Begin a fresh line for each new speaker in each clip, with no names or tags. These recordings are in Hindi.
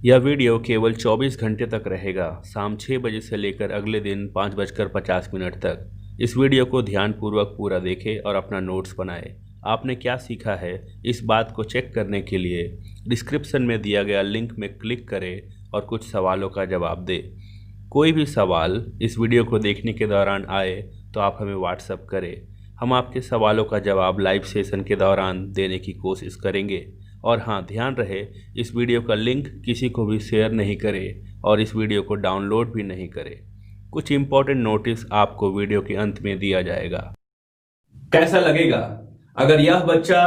यह वीडियो केवल 24 घंटे तक रहेगा, शाम 6 बजे से लेकर अगले दिन 5:50 तक। इस वीडियो को ध्यानपूर्वक पूरा देखें और अपना नोट्स बनाएं। आपने क्या सीखा है, इस बात को चेक करने के लिए डिस्क्रिप्शन में दिया गया लिंक में क्लिक करें और कुछ सवालों का जवाब दें। कोई भी सवाल इस वीडियो को देखने के दौरान आए तो आप हमें व्हाट्सएप करें। हम आपके सवालों का जवाब लाइव सेशन के दौरान देने की कोशिश करेंगे। और हाँ, ध्यान रहे, इस वीडियो का लिंक किसी को भी शेयर नहीं करें और इस वीडियो को डाउनलोड भी नहीं करें। कुछ इंपॉर्टेंट नोटिस आपको वीडियो के अंत में दिया जाएगा।
कैसा लगेगा अगर यह बच्चा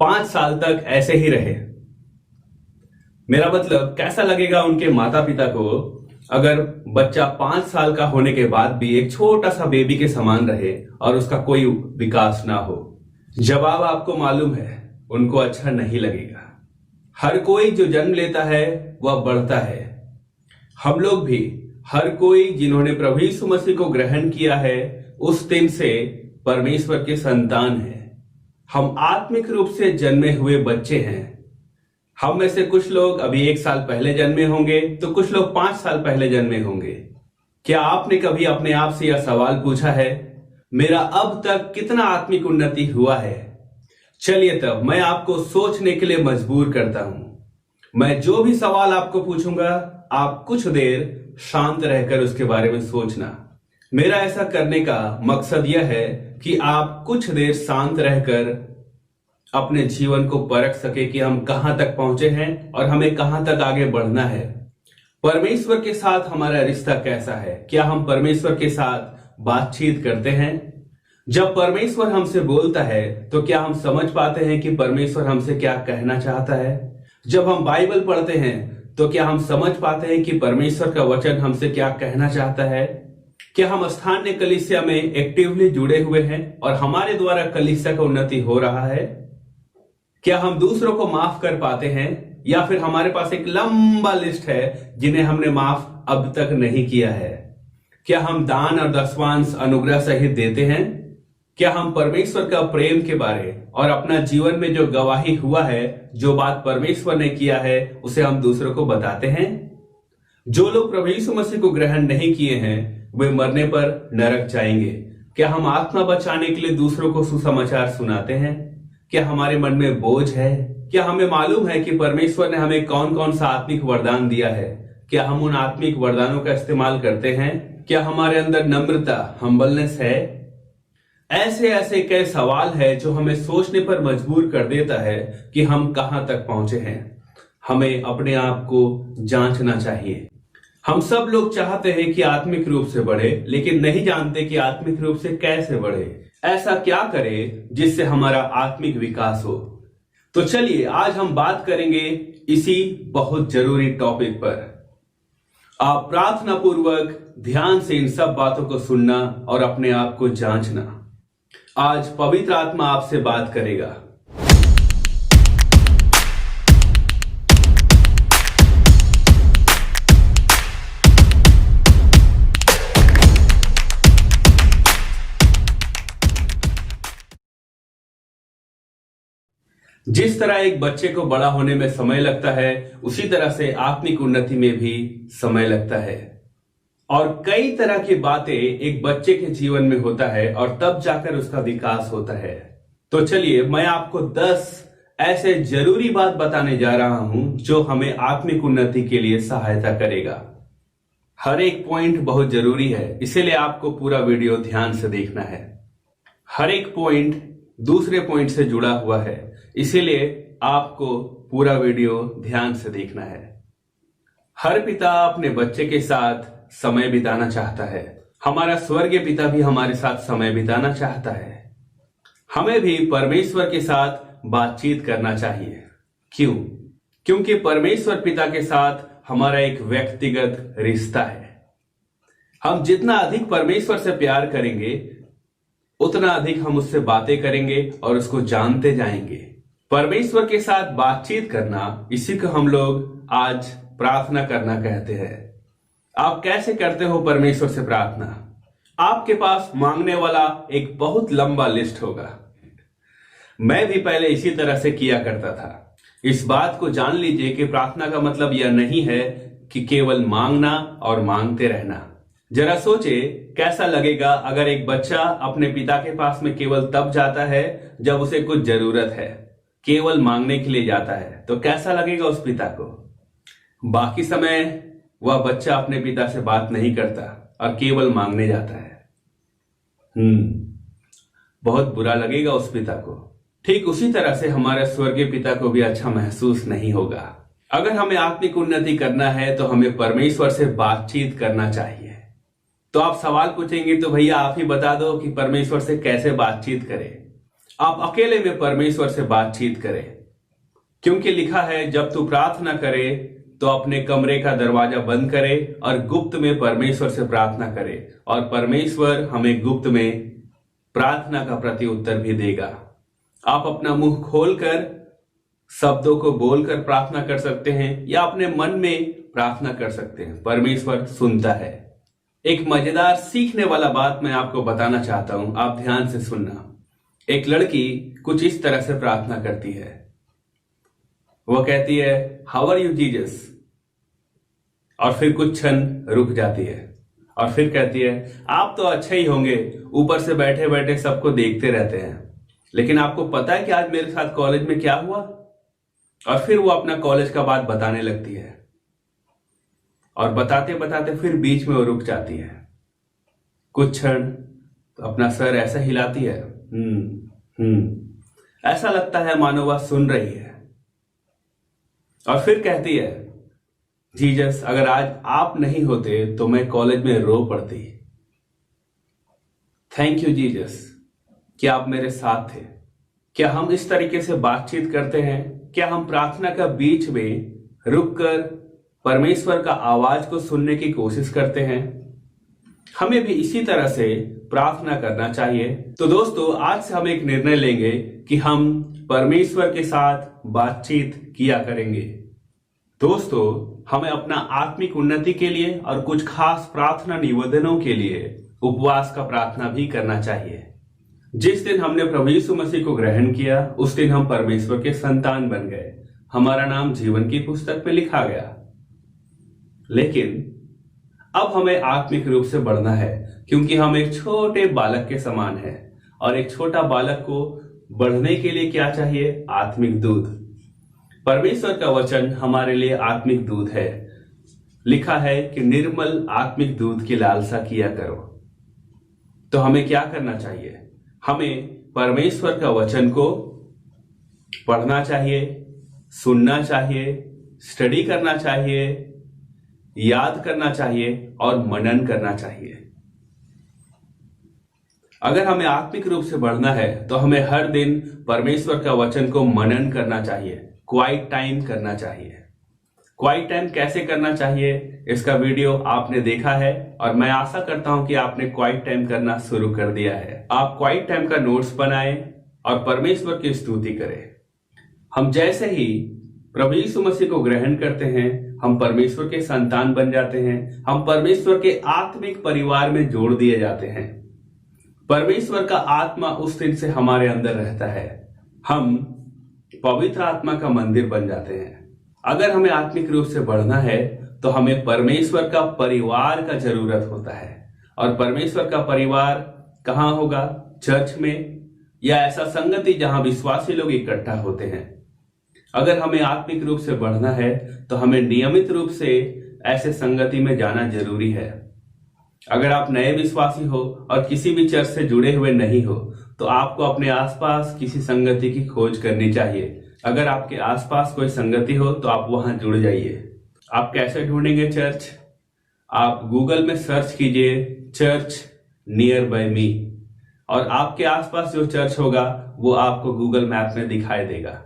5 साल तक ऐसे ही रहे? मेरा मतलब, कैसा लगेगा उनके माता पिता को अगर बच्चा 5 साल का होने के बाद भी एक छोटा सा बेबी के समान रहे और उसका कोई विकास ना हो? जवाब आपको मालूम है, उनको अच्छा नहीं लगेगा। हर कोई जो जन्म लेता है वह बढ़ता है। हम लोग भी, हर कोई जिन्होंने प्रभु यीशु मसीह को ग्रहण किया है, उस दिन से परमेश्वर के संतान हैं। हम आत्मिक रूप से जन्मे हुए बच्चे हैं। हम में से कुछ लोग अभी 1 साल पहले जन्मे होंगे तो कुछ लोग 5 साल पहले जन्मे होंगे। क्या आपने कभी अपने आप से यह सवाल पूछा है, मेरा अब तक कितना आत्मिक उन्नति हुआ है? चलिए तब मैं आपको सोचने के लिए मजबूर करता हूं। मैं जो भी सवाल आपको पूछूंगा, आप कुछ देर शांत रहकर उसके बारे में सोचना। मेरा ऐसा करने का मकसद यह है कि आप कुछ देर शांत रहकर अपने जीवन को परख सके कि हम कहां तक पहुंचे हैं और हमें कहां तक आगे बढ़ना है। परमेश्वर के साथ हमारा रिश्ता कैसा है? क्या हम परमेश्वर के साथ बातचीत करते हैं? जब परमेश्वर हमसे बोलता है तो क्या हम समझ पाते हैं कि परमेश्वर हमसे क्या कहना चाहता है? जब हम बाइबल पढ़ते हैं तो क्या हम समझ पाते हैं कि परमेश्वर का वचन हमसे क्या कहना चाहता है? क्या हम स्थानीय कलीसिया में एक्टिवली जुड़े हुए हैं और हमारे द्वारा कलीसिया का उन्नति हो रहा है? क्या हम दूसरों को माफ कर पाते हैं या फिर हमारे पास एक लंबा लिस्ट है जिन्हें हमने माफ अब तक नहीं किया है? क्या हम दान और दशवांश अनुग्रह सहित देते हैं? क्या हम परमेश्वर का प्रेम के बारे और अपना जीवन में जो गवाही हुआ है, जो बात परमेश्वर ने किया है, उसे हम दूसरों को बताते हैं? जो लोग प्रभु यीशु मसीह को ग्रहण नहीं किए हैं, वे मरने पर नरक जाएंगे। क्या हम आत्मा बचाने के लिए दूसरों को सुसमाचार सुनाते हैं? क्या हमारे मन में बोझ है? क्या हमें मालूम है कि परमेश्वर ने हमें कौन कौन सा आत्मिक वरदान दिया है? क्या हम उन आत्मिक वरदानों का इस्तेमाल करते हैं? क्या हमारे अंदर नम्रता, हम्बलनेस है? ऐसे ऐसे कई सवाल है जो हमें सोचने पर मजबूर कर देता है कि हम कहां तक पहुंचे हैं। हमें अपने आप को जांचना चाहिए। हम सब लोग चाहते हैं कि आत्मिक रूप से बढ़े, लेकिन नहीं जानते कि आत्मिक रूप से कैसे बढ़े। ऐसा क्या करें जिससे हमारा आत्मिक विकास हो? तो चलिए आज हम बात करेंगे इसी बहुत जरूरी टॉपिक पर। आप प्रार्थना पूर्वक ध्यान से इन सब बातों को सुनना और अपने आप को जांचना। आज पवित्र आत्मा आपसे बात करेगा। जिस तरह एक बच्चे को बड़ा होने में समय लगता है, उसी तरह से आत्मिक उन्नति में भी समय लगता है। और कई तरह की बातें एक बच्चे के जीवन में होता है और तब जाकर उसका विकास होता है। तो चलिए मैं आपको 10 ऐसे जरूरी बात बताने जा रहा हूं जो हमें आत्मिक उन्नति के लिए सहायता करेगा। हर एक पॉइंट बहुत जरूरी है, इसीलिए आपको पूरा वीडियो ध्यान से देखना है। हर एक पॉइंट दूसरे पॉइंट से जुड़ा हुआ है, इसीलिए आपको पूरा वीडियो ध्यान से देखना है। हर पिता अपने बच्चे के साथ समय बिताना चाहता है। हमारा स्वर्गीय पिता भी हमारे साथ समय बिताना चाहता है। हमें भी परमेश्वर के साथ बातचीत करना चाहिए। क्यों? क्योंकि परमेश्वर पिता के साथ हमारा एक व्यक्तिगत रिश्ता है। हम जितना अधिक परमेश्वर से प्यार करेंगे, उतना अधिक हम उससे बातें करेंगे और उसको जानते जाएंगे। परमेश्वर के साथ बातचीत करना, इसी को हम लोग आज प्रार्थना करना कहते हैं। आप कैसे करते हो परमेश्वर से प्रार्थना? आपके पास मांगने वाला एक बहुत लंबा लिस्ट होगा। मैं भी पहले इसी तरह से किया करता था। इस बात को जान लीजिए कि प्रार्थना का मतलब यह नहीं है कि केवल मांगना और मांगते रहना। जरा सोचे कैसा लगेगा अगर एक बच्चा अपने पिता के पास में केवल तब जाता है जब उसे कुछ जरूरत है, केवल मांगने के लिए जाता है, तो कैसा लगेगा उस पिता को। बाकी समय वह बच्चा अपने पिता से बात नहीं करता और केवल मांगने जाता है। बहुत बुरा लगेगा उस पिता को। ठीक उसी तरह से हमारे स्वर्गीय पिता को भी अच्छा महसूस नहीं होगा। अगर हमें आत्मिक उन्नति करना है तो हमें परमेश्वर से बातचीत करना चाहिए। तो आप सवाल पूछेंगे तो भैया आप ही बता दो कि परमेश्वर से कैसे बातचीत करें। आप अकेले में परमेश्वर से बातचीत करें, क्योंकि लिखा है जब तू प्रार्थना करे तो अपने कमरे का दरवाजा बंद करे और गुप्त में परमेश्वर से प्रार्थना करे, और परमेश्वर हमें गुप्त में प्रार्थना का प्रति उत्तर भी देगा। आप अपना मुंह खोलकर शब्दों को बोलकर प्रार्थना कर सकते हैं या अपने मन में प्रार्थना कर सकते हैं, परमेश्वर सुनता है। एक मजेदार सीखने वाला बात मैं आपको बताना चाहता हूं, आप ध्यान से सुनना। एक लड़की कुछ इस तरह से प्रार्थना करती है। वह कहती है हाउ आर यू जीसस, और फिर कुछ क्षण रुक जाती है और फिर कहती है आप तो अच्छे ही होंगे, ऊपर से बैठे बैठे सबको देखते रहते हैं, लेकिन आपको पता है कि आज मेरे साथ कॉलेज में क्या हुआ। और फिर वो अपना कॉलेज का बात बताने लगती है और बताते बताते फिर बीच में वो रुक जाती है। कुछ क्षण तो अपना सर ऐसा हिलाती है, ऐसा लगता है मानो वह सुन रही है, और फिर कहती है जीसस अगर आज आप नहीं होते तो मैं कॉलेज में रो पड़ती। थैंक यू जीसस कि आप मेरे साथ थे। क्या हम इस तरीके से बातचीत करते हैं? क्या हम प्रार्थना का बीच में रुककर परमेश्वर का आवाज को सुनने की कोशिश करते हैं? हमें भी इसी तरह से प्रार्थना करना चाहिए। तो दोस्तों आज से हम एक निर्णय लेंगे कि हम परमेश्वर के साथ बातचीत किया करेंगे। दोस्तों हमें अपना आत्मिक उन्नति के लिए और कुछ खास प्रार्थना निवेदनों के लिए उपवास का प्रार्थना भी करना चाहिए। जिस दिन हमने प्रभु यीशु मसीह को ग्रहण किया उस दिन हम परमेश्वर के संतान बन गए, हमारा नाम जीवन की पुस्तक में लिखा गया। लेकिन अब हमें आत्मिक रूप से बढ़ना है, क्योंकि हम एक छोटे बालक के समान हैं, और एक छोटा बालक को बढ़ने के लिए क्या चाहिए? आत्मिक दूध। परमेश्वर का वचन हमारे लिए आत्मिक दूध है। लिखा है कि निर्मल आत्मिक दूध की लालसा किया करो। तो हमें क्या करना चाहिए? हमें परमेश्वर का वचन को पढ़ना चाहिए, सुनना चाहिए, स्टडी करना चाहिए, याद करना चाहिए और मनन करना चाहिए। अगर हमें आत्मिक रूप से बढ़ना है तो हमें हर दिन परमेश्वर का वचन को मनन करना चाहिए, क्वाइट टाइम करना चाहिए। क्वाइट टाइम कैसे करना चाहिए इसका वीडियो आपने देखा है, और मैं आशा करता हूं कि आपने क्वाइट टाइम करना शुरू कर दिया है। आप क्वाइट टाइम का नोट्स बनाएं और परमेश्वर की स्तुति करें। हम जैसे ही प्रभु यीशु मसीह को ग्रहण करते हैं हम परमेश्वर के संतान बन जाते हैं, हम परमेश्वर के आत्मिक परिवार में जोड़ दिए जाते हैं। परमेश्वर का आत्मा उस दिन से हमारे अंदर रहता है, हम पवित्र आत्मा का मंदिर बन जाते हैं। अगर हमें आत्मिक रूप से बढ़ना है तो हमें परमेश्वर का परिवार का जरूरत होता है, और परमेश्वर का परिवार कहाँ होगा? चर्च में, या ऐसा संगति जहां विश्वासी लोग इकट्ठा होते हैं। अगर हमें आत्मिक रूप से बढ़ना है तो हमें नियमित रूप से ऐसे संगति में जाना जरूरी है। अगर आप नए विश्वासी हो और किसी भी चर्च से जुड़े हुए नहीं हो तो आपको अपने आसपास किसी संगति की खोज करनी चाहिए। अगर आपके आसपास कोई संगति हो तो आप वहां जुड़ जाइए। आप कैसे ढूंढेंगे चर्च? आप गूगल में सर्च कीजिए चर्च नियर बाय मी, और आपके आसपास जो चर्च होगा वो आपको गूगल मैप में दिखाई देगा।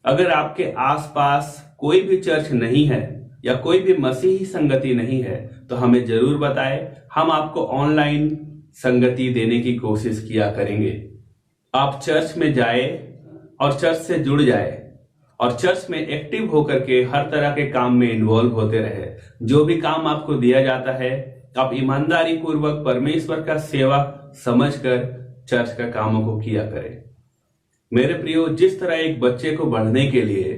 अगर आपके आसपास कोई भी चर्च नहीं है या कोई भी मसीही संगति नहीं है तो हमें जरूर बताएं, हम आपको ऑनलाइन संगति देने की कोशिश किया करेंगे। आप चर्च में जाए और चर्च से जुड़ जाए और चर्च में एक्टिव होकर के हर तरह के काम में इन्वॉल्व होते रहे। जो भी काम आपको दिया जाता है आप ईमानदारी पूर्वक परमेश्वर का सेवा समझकर चर्च का कामों को किया करें। मेरे प्रियो, जिस तरह एक बच्चे को बढ़ने के लिए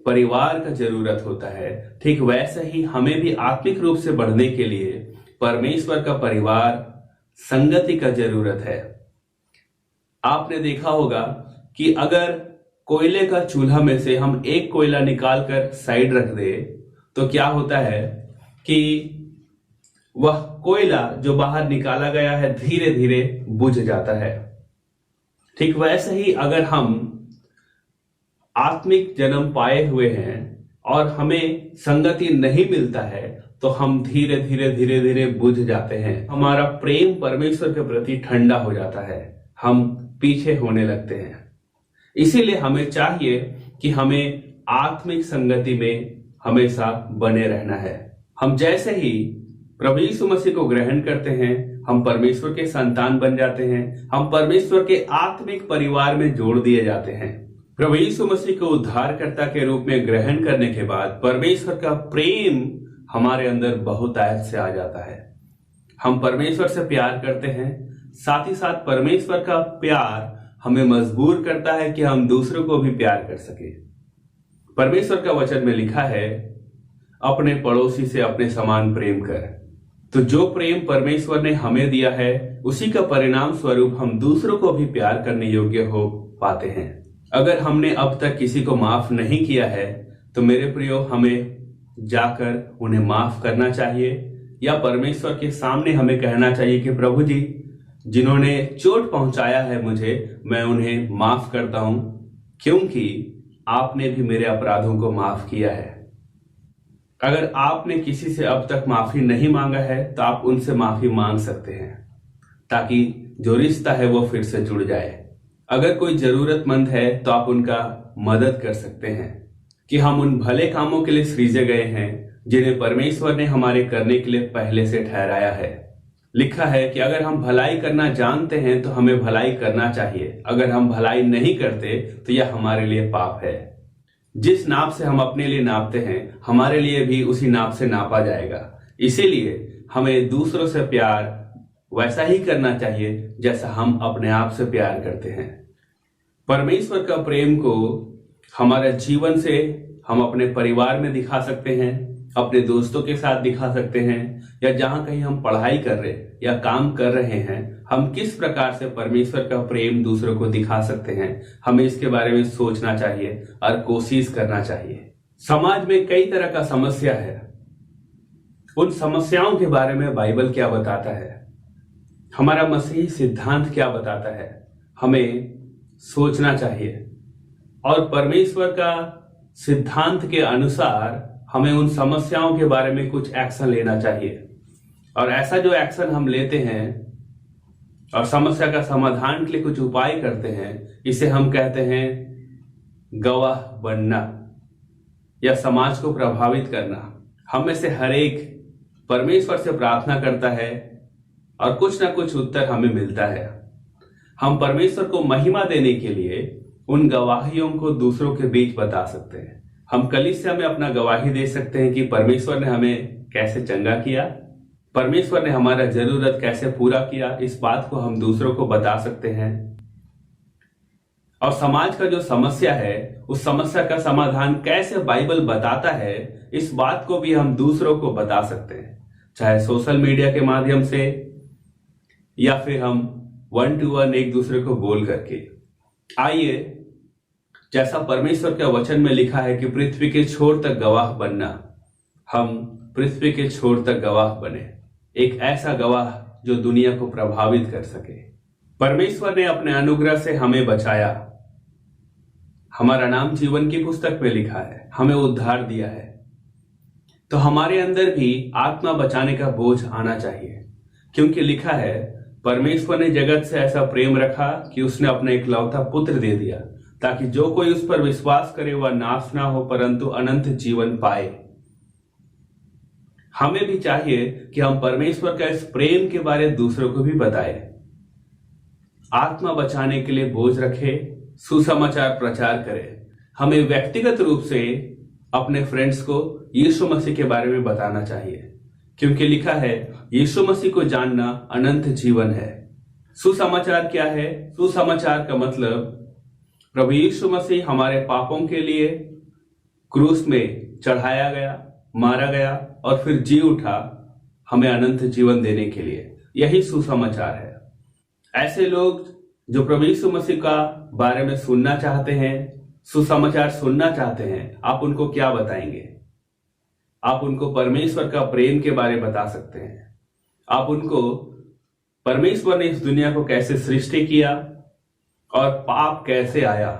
परिवार का जरूरत होता है, ठीक वैसे ही हमें भी आत्मिक रूप से बढ़ने के लिए परमेश्वर का परिवार, संगति का जरूरत है। आपने देखा होगा कि अगर कोयले का चूल्हा में से हम एक कोयला निकालकर साइड रख दे तो क्या होता है कि वह कोयला जो बाहर निकाला गया है धीरे धीरे बुझ जाता है। ठीक वैसे ही अगर हम आत्मिक जन्म पाए हुए हैं और हमें संगति नहीं मिलता है तो हम धीरे धीरे धीरे धीरे बुझ जाते हैं। हमारा प्रेम परमेश्वर के प्रति ठंडा हो जाता है, हम पीछे होने लगते हैं। इसीलिए हमें चाहिए कि हमें आत्मिक संगति में हमेशा बने रहना है। हम जैसे ही प्रभु यीशु मसीह को ग्रहण करते हैं, हम परमेश्वर के संतान बन जाते हैं, हम परमेश्वर के आत्मिक परिवार में जोड़ दिए जाते हैं। प्रभु यीशु मसीह को उद्धारकर्ता के रूप में ग्रहण करने के बाद परमेश्वर का प्रेम हमारे अंदर बहुतायत से आ जाता है। हम परमेश्वर से प्यार करते हैं, साथ ही साथ परमेश्वर का प्यार हमें मजबूर करता है कि हम दूसरों को भी प्यार कर सके। परमेश्वर का वचन में लिखा है, अपने पड़ोसी से अपने समान प्रेम कर। तो जो प्रेम परमेश्वर ने हमें दिया है उसी का परिणाम स्वरूप हम दूसरों को भी प्यार करने योग्य हो पाते हैं। अगर हमने अब तक किसी को माफ नहीं किया है तो मेरे प्रियो, हमें जाकर उन्हें माफ करना चाहिए या परमेश्वर के सामने हमें कहना चाहिए कि प्रभु जी, जिन्होंने चोट पहुंचाया है मुझे, मैं उन्हें माफ करता हूं क्योंकि आपने भी मेरे अपराधों को माफ किया है। अगर आपने किसी से अब तक माफी नहीं मांगा है तो आप उनसे माफी मांग सकते हैं ताकि जो रिश्ता है वो फिर से जुड़ जाए। अगर कोई जरूरतमंद है तो आप उनका मदद कर सकते हैं कि हम उन भले कामों के लिए सृजे गए हैं जिन्हें परमेश्वर ने हमारे करने के लिए पहले से ठहराया है। लिखा है कि अगर हम भलाई करना जानते हैं तो हमें भलाई करना चाहिए, अगर हम भलाई नहीं करते तो यह हमारे लिए पाप है। जिस नाप से हम अपने लिए नापते हैं हमारे लिए भी उसी नाप से नापा जाएगा। इसीलिए हमें दूसरों से प्यार वैसा ही करना चाहिए जैसा हम अपने आप से प्यार करते हैं। परमेश्वर का प्रेम को हमारे जीवन से हम अपने परिवार में दिखा सकते हैं, अपने दोस्तों के साथ दिखा सकते हैं, या जहां कहीं हम पढ़ाई कर रहे या काम कर रहे हैं, हम किस प्रकार से परमेश्वर का प्रेम दूसरों को दिखा सकते हैं, हमें इसके बारे में सोचना चाहिए और कोशिश करना चाहिए। समाज में कई तरह का समस्या है, उन समस्याओं के बारे में बाइबल क्या बताता है, हमारा मसीही सिद्धांत क्या बताता है, हमें सोचना चाहिए और परमेश्वर का सिद्धांत के अनुसार हमें उन समस्याओं के बारे में कुछ एक्शन लेना चाहिए। और ऐसा जो एक्शन हम लेते हैं और समस्या का समाधान के लिए कुछ उपाय करते हैं, इसे हम कहते हैं गवाह बनना या समाज को प्रभावित करना। हम में से हर एक परमेश्वर से प्रार्थना करता है और कुछ ना कुछ उत्तर हमें मिलता है। हम परमेश्वर को महिमा देने के लिए उन गवाहियों को दूसरों के बीच बता सकते हैं। हम कलीसिया में अपना गवाही दे सकते हैं कि परमेश्वर ने हमें कैसे चंगा किया, परमेश्वर ने हमारा जरूरत कैसे पूरा किया, इस बात को हम दूसरों को बता सकते हैं। और समाज का जो समस्या है उस समस्या का समाधान कैसे बाइबल बताता है, इस बात को भी हम दूसरों को बता सकते हैं, चाहे सोशल मीडिया के माध्यम से या फिर हम 1 to 1 एक दूसरे को बोल करके। आइए, जैसा परमेश्वर के वचन में लिखा है कि पृथ्वी के छोर तक गवाह बनना, हम पृथ्वी के छोर तक गवाह बने, एक ऐसा गवाह जो दुनिया को प्रभावित कर सके। परमेश्वर ने अपने अनुग्रह से हमें बचाया, हमारा नाम जीवन की पुस्तक में लिखा है, हमें उद्धार दिया है, तो हमारे अंदर भी आत्मा बचाने का बोझ आना चाहिए। क्योंकि लिखा है, परमेश्वर ने जगत से ऐसा प्रेम रखा कि उसने अपना इकलौता पुत्र दे दिया ताकि जो कोई उस पर विश्वास करे वह नाश ना हो परंतु अनंत जीवन पाए। हमें भी चाहिए कि हम परमेश्वर का इस प्रेम के बारे दूसरों को भी बताएं, आत्मा बचाने के लिए बोझ रखें, सुसमाचार प्रचार करें। हमें व्यक्तिगत रूप से अपने फ्रेंड्स को यीशु मसीह के बारे में बताना चाहिए, क्योंकि लिखा है यीशु मसीह को जानना अनंत जीवन है। सुसमाचार क्या है? सुसमाचार का मतलब प्रभु यीशु मसीह हमारे पापों के लिए क्रूस में चढ़ाया गया, मारा गया और फिर जी उठा हमें अनंत जीवन देने के लिए। यही सुसमाचार है। ऐसे लोग जो प्रभु यीशु मसीह का बारे में सुनना चाहते हैं, सुसमाचार सुनना चाहते हैं, आप उनको क्या बताएंगे? आप उनको परमेश्वर का प्रेम के बारे में बता सकते हैं। आप उनको परमेश्वर ने इस दुनिया को कैसे सृष्टि किया और पाप कैसे आया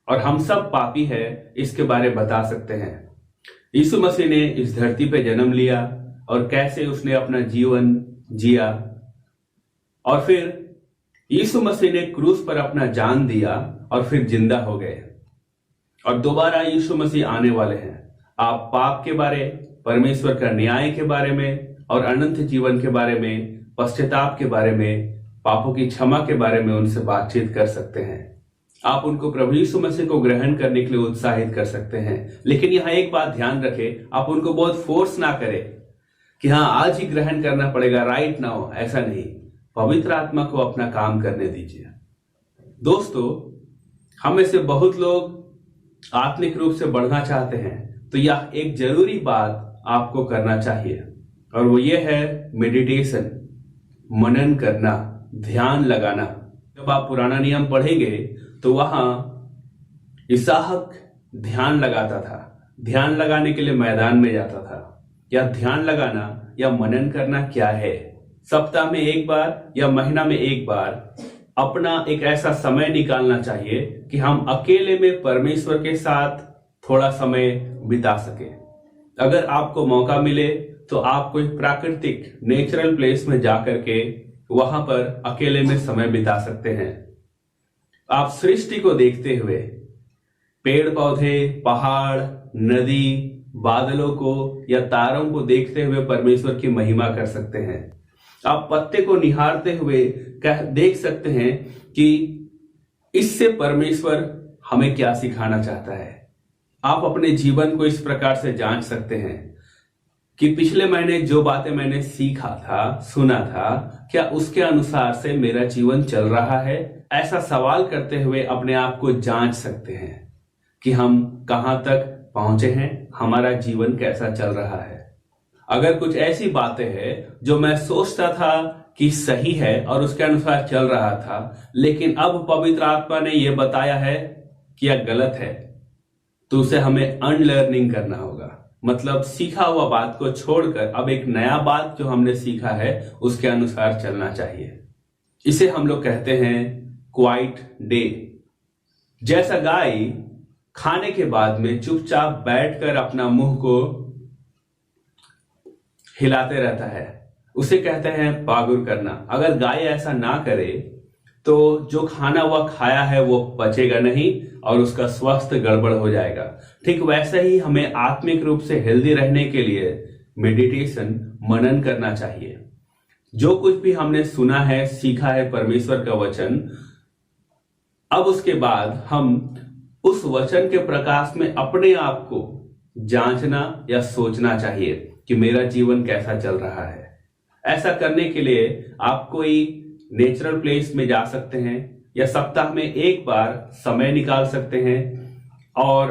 और हम सब पापी है, इसके बारे में बता सकते हैं। यीशु मसीह ने इस धरती पे जन्म लिया और कैसे उसने अपना जीवन जिया और फिर यीशु मसीह ने क्रूस पर अपना जान दिया और फिर जिंदा हो गए और दोबारा यीशु मसीह आने वाले हैं। आप पाप के बारे, परमेश्वर का न्याय के बारे में और अनंत जीवन के बारे में, पश्चाताप के बारे में, पापों की क्षमा के बारे में उनसे बातचीत कर सकते हैं। आप उनको प्रभु यीशु मसीह को ग्रहण करने के लिए उत्साहित कर सकते हैं। लेकिन यहाँ एक बात ध्यान रखें, आप उनको बहुत फोर्स ना करें कि हाँ आज ही ग्रहण करना पड़ेगा, राइट नाउ, ऐसा नहीं। पवित्र आत्मा को अपना काम करने दीजिए। दोस्तों, हम में से बहुत लोग आत्मिक रूप से बढ़ना चाहते हैं, तो यह एक जरूरी बात आपको करना चाहिए और वो ये है मेडिटेशन, मनन करना, ध्यान लगाना। जब आप पुराना नियम पढ़ेंगे तो वहां इसहाक ध्यान लगाता था, ध्यान लगाने के लिए मैदान में जाता था। या ध्यान लगाना या मनन करना क्या है? सप्ताह में एक बार या महीना में एक बार अपना एक ऐसा समय निकालना चाहिए कि हम अकेले में परमेश्वर के साथ थोड़ा समय बिता सके। अगर आपको मौका मिले तो आप कोई प्राकृतिक नेचुरल प्लेस में जाकर के वहां पर अकेले में समय बिता सकते हैं। आप सृष्टि को देखते हुए पेड़ पौधे, पहाड़, नदी, बादलों को या तारों को देखते हुए परमेश्वर की महिमा कर सकते हैं। आप पत्ते को निहारते हुए देख सकते हैं कि इससे परमेश्वर हमें क्या सिखाना चाहता है। आप अपने जीवन को इस प्रकार से जांच सकते हैं कि पिछले महीने जो बातें मैंने सीखा था, सुना था, क्या उसके अनुसार से मेरा जीवन चल रहा है? ऐसा सवाल करते हुए अपने आप को जांच सकते हैं कि हम कहां तक पहुंचे हैं, हमारा जीवन कैसा चल रहा है। अगर कुछ ऐसी बातें हैं जो मैं सोचता था कि सही है और उसके अनुसार चल रहा था, लेकिन अब पवित्र आत्मा ने यह बताया है कि यह गलत है, तो उसे हमें अनलर्निंग करना होगा। मतलब सीखा हुआ बात को छोड़कर अब एक नया बात जो हमने सीखा है उसके अनुसार चलना चाहिए। इसे हम लोग कहते हैं क्वाइट डे। जैसा गाय खाने के बाद में चुपचाप बैठकर अपना मुंह को हिलाते रहता है, उसे कहते हैं पागुर करना। अगर गाय ऐसा ना करे तो जो खाना वह खाया है वो पचेगा नहीं और उसका स्वास्थ्य गड़बड़ हो जाएगा। ठीक वैसे ही हमें आत्मिक रूप से हेल्दी रहने के लिए मेडिटेशन, मनन करना चाहिए। जो कुछ भी हमने सुना है, सीखा है परमेश्वर का वचन, अब उसके बाद हम उस वचन के प्रकाश में अपने आप को जांचना या सोचना चाहिए कि मेरा जीवन कैसा चल रहा है। ऐसा करने के लिए आप कोई नेचुरल प्लेस में जा सकते हैं या सप्ताह में एक बार समय निकाल सकते हैं और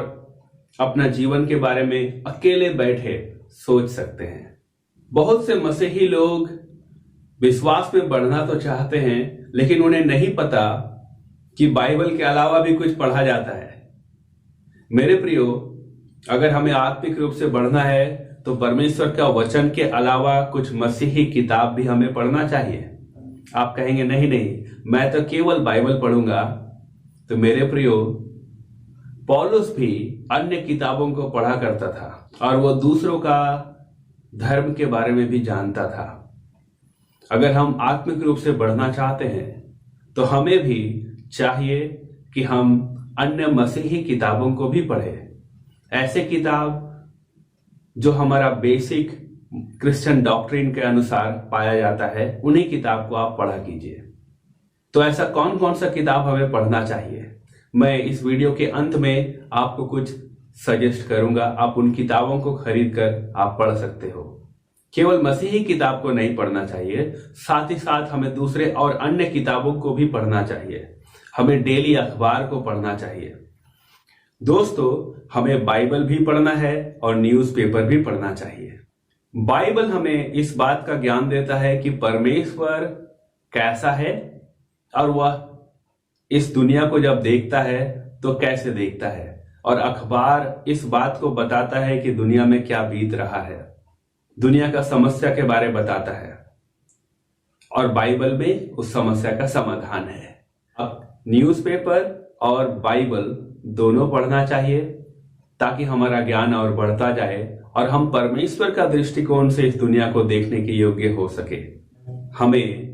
अपना जीवन के बारे में अकेले बैठे सोच सकते हैं। बहुत से मसीही लोग विश्वास में बढ़ना तो चाहते हैं, लेकिन उन्हें नहीं पता कि बाइबल के अलावा भी कुछ पढ़ा जाता है। मेरे प्रियो, अगर हमें आत्मिक रूप से बढ़ना है तो परमेश्वर का वचन के अलावा कुछ मसीही किताब भी हमें पढ़ना चाहिए। आप कहेंगे नहीं नहीं, मैं तो केवल बाइबल पढ़ूंगा। तो मेरे प्रियो, पौलुस भी अन्य किताबों को पढ़ा करता था और वो दूसरों का धर्म के बारे में भी जानता था। अगर हम आत्मिक रूप से बढ़ना चाहते हैं तो हमें भी चाहिए कि हम अन्य मसीही किताबों को भी पढ़ें। ऐसे किताब जो हमारा बेसिक क्रिश्चियन डॉक्ट्रिन के अनुसार पाया जाता है, उन्हीं किताब को आप पढ़ा कीजिए। तो ऐसा कौन कौन सा किताब हमें पढ़ना चाहिए, मैं इस वीडियो के अंत में आपको कुछ सजेस्ट करूंगा। आप उन किताबों को खरीद कर आप पढ़ सकते हो। केवल मसीही किताब को नहीं पढ़ना चाहिए, साथ ही साथ हमें दूसरे और अन्य किताबों को भी पढ़ना चाहिए। हमें डेली अखबार को पढ़ना चाहिए। दोस्तों, हमें बाइबल भी पढ़ना है और न्यूज़पेपर भी पढ़ना चाहिए। बाइबल हमें इस बात का ज्ञान देता है कि परमेश्वर कैसा है और वह इस दुनिया को जब देखता है तो कैसे देखता है, और अखबार इस बात को बताता है कि दुनिया में क्या बीत रहा है, दुनिया का समस्या के बारे में बताता है, और बाइबल में उस समस्या का समाधान है। अब न्यूज़पेपर और बाइबल दोनों पढ़ना चाहिए ताकि हमारा ज्ञान और बढ़ता जाए और हम परमेश्वर का दृष्टिकोण से इस दुनिया को देखने के योग्य हो सके। हमें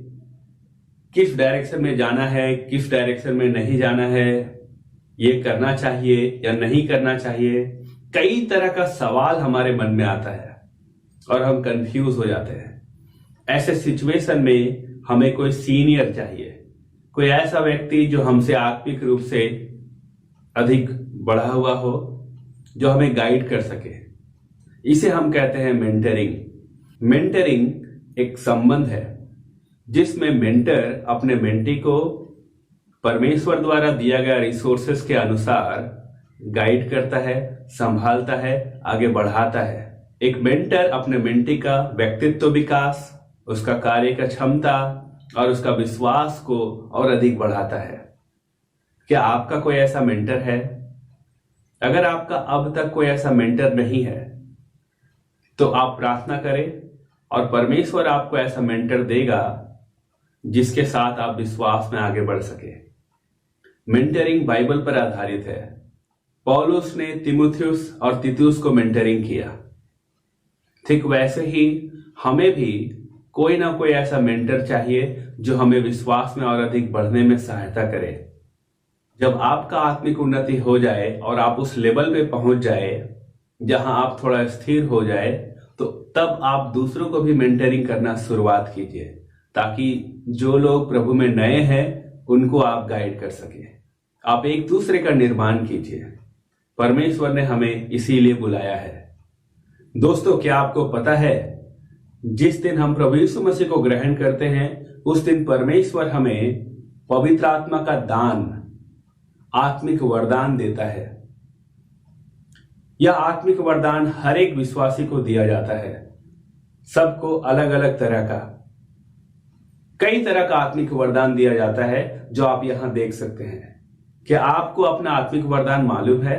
किस डायरेक्शन में जाना है, किस डायरेक्शन में नहीं जाना है, ये करना चाहिए या नहीं करना चाहिए, कई तरह का सवाल हमारे मन में आता है और हम कंफ्यूज हो जाते हैं। ऐसे सिचुएशन में हमें कोई सीनियर चाहिए, कोई ऐसा व्यक्ति जो हमसे आत्मिक रूप से अधिक बढ़ा हुआ हो, जो हमें गाइड कर सके। इसे हम कहते हैं मेंटरिंग। मेंटरिंग एक संबंध है जिसमें मेंटर अपने मेंटी को परमेश्वर द्वारा दिया गया रिसोर्सेस के अनुसार गाइड करता है, संभालता है, आगे बढ़ाता है। एक मेंटर अपने मेंटी का व्यक्तित्व विकास, उसका कार्य का क्षमता और उसका विश्वास को और अधिक बढ़ाता है। क्या आपका कोई ऐसा मेंटर है? अगर आपका अब तक कोई ऐसा मेंटर नहीं है तो आप प्रार्थना करें और परमेश्वर आपको ऐसा मेंटर देगा जिसके साथ आप विश्वास में आगे बढ़ सके। मेंटरिंग बाइबल पर आधारित है। पौलुस ने तीमुथियुस और तीतुस को मेंटरिंग किया। ठीक वैसे ही हमें भी कोई ना कोई ऐसा मेंटर चाहिए जो हमें विश्वास में और अधिक बढ़ने में सहायता करे। जब आपका आत्मिक उन्नति हो जाए और आप उस लेवल पे पहुंच जाए जहां आप थोड़ा स्थिर हो जाए, तो तब आप दूसरों को भी मेंटरिंग करना शुरुआत कीजिए ताकि जो लोग प्रभु में नए हैं उनको आप गाइड कर सके। आप एक दूसरे का निर्माण कीजिए। परमेश्वर ने हमें इसीलिए बुलाया है। दोस्तों, क्या आपको पता है जिस दिन हम प्रभु यीशु मसीह को ग्रहण करते हैं उस दिन परमेश्वर हमें पवित्र आत्मा का दान, आत्मिक वरदान देता है। यह आत्मिक वरदान हर एक विश्वासी को दिया जाता है, सबको अलग अलग तरह का। कई तरह का आत्मिक वरदान दिया जाता है जो आप यहां देख सकते हैं। क्या आपको अपना आत्मिक वरदान मालूम है?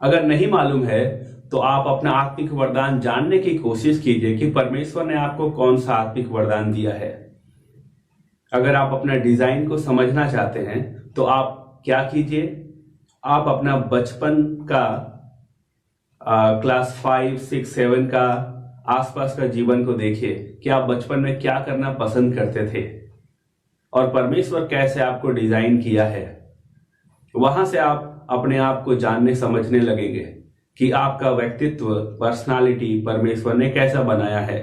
अगर नहीं मालूम है तो आप अपना आत्मिक वरदान जानने की कोशिश कीजिए कि परमेश्वर ने आपको कौन सा आत्मिक वरदान दिया है। अगर आप अपना डिजाइन को समझना चाहते हैं तो आप क्या कीजिए, आप अपना बचपन का क्लास 5, 6, 7 का आसपास का जीवन को देखिए कि आप बचपन में क्या करना पसंद करते थे और परमेश्वर कैसे आपको डिजाइन किया है। वहां से आप अपने आप को जानने समझने लगेंगे कि आपका व्यक्तित्व, पर्सनालिटी परमेश्वर ने कैसा बनाया है,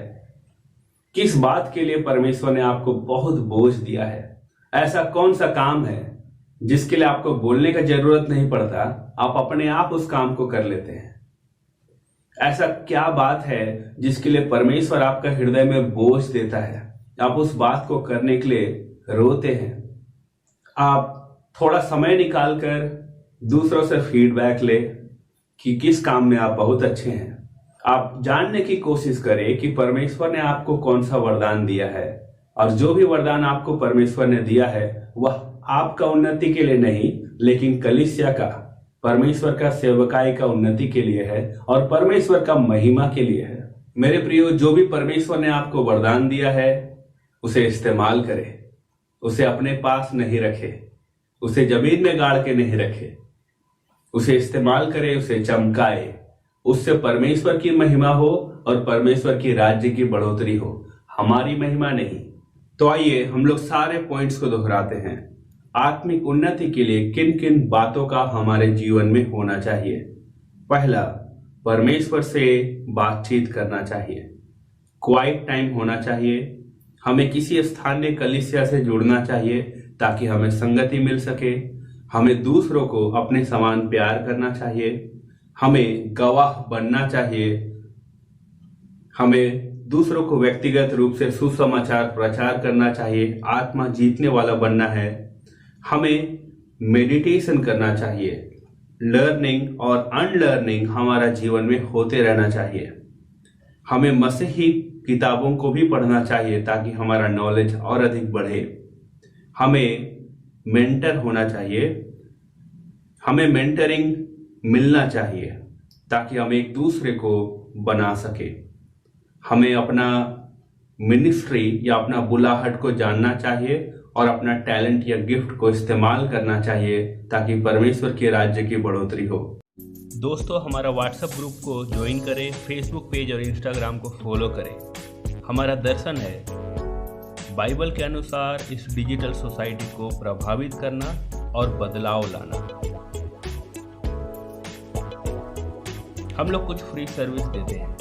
किस बात के लिए परमेश्वर ने आपको बहुत बोझ दिया है। ऐसा कौन सा काम है जिसके लिए आपको बोलने का जरूरत नहीं पड़ता, आप अपने आप उस काम को कर लेते हैं। ऐसा क्या बात है जिसके लिए परमेश्वर आपका हृदय में बोझ देता है, आप उस बात को करने के लिए रोते हैं। आप थोड़ा समय निकालकर दूसरों से फीडबैक ले कि किस काम में आप बहुत अच्छे हैं। आप जानने की कोशिश करें कि परमेश्वर ने आपको कौन सा वरदान दिया है, और जो भी वरदान आपको परमेश्वर ने दिया है वह आपका उन्नति के लिए नहीं, लेकिन कलीसिया का, परमेश्वर का सेवकाई का उन्नति के लिए है और परमेश्वर का महिमा के लिए है। मेरे प्रियो, जो भी परमेश्वर ने आपको वरदान दिया है उसे इस्तेमाल करें, उसे अपने पास नहीं रखे, उसे जमीन में गाड़ के नहीं रखे, उसे इस्तेमाल करे, उसे चमकाए। उससे परमेश्वर की महिमा हो और परमेश्वर की राज्य की बढ़ोतरी हो, हमारी महिमा नहीं। तो आइए हम लोग सारे पॉइंट्स को दोहराते हैं। आत्मिक उन्नति के लिए किन किन बातों का हमारे जीवन में होना चाहिए? पहला, परमेश्वर से बातचीत करना चाहिए, क्वाइट टाइम होना चाहिए। हमें किसी स्थानीय कलीसिया से जुड़ना चाहिए ताकि हमें संगति मिल सके। हमें दूसरों को अपने समान प्यार करना चाहिए। हमें गवाह बनना चाहिए। हमें दूसरों को व्यक्तिगत रूप से सुसमाचार प्रचार करना चाहिए। आत्मा जीतने वाला बनना है। हमें मेडिटेशन करना चाहिए। लर्निंग और अनलर्निंग हमारा जीवन में होते रहना चाहिए। हमें मसीही किताबों को भी पढ़ना चाहिए ताकि हमारा नॉलेज और अधिक बढ़े। हमें मेंटर होना चाहिए, हमें मेंटरिंग मिलना चाहिए ताकि हम एक दूसरे को बना सके। हमें अपना मिनिस्ट्री या अपना बुलाहट को जानना चाहिए और अपना टैलेंट या गिफ्ट को इस्तेमाल करना चाहिए ताकि परमेश्वर के राज्य की बढ़ोतरी हो।
दोस्तों, हमारा व्हाट्सएप ग्रुप को ज्वाइन करें, फेसबुक पेज और इंस्टाग्राम को फॉलो करें। हमारा दर्शन है बाइबल के अनुसार इस डिजिटल सोसाइटी को प्रभावित करना और बदलाव लाना। हम लोग कुछ फ्री सर्विस देते हैं,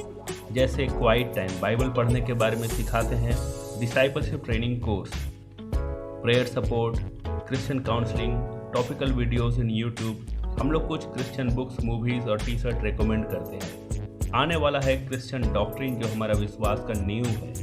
जैसे क्वाइट टाइम बाइबल पढ़ने के बारे में सिखाते हैं, discipleship training course, prayer support, Christian counselling, topical videos in YouTube. हम लोग कुछ क्रिश्चियन बुक्स, मूवीज और टी शर्ट रेकमेंड करते हैं। आने वाला है क्रिश्चियन डॉक्ट्रिन, जो हमारा विश्वास का नींव है।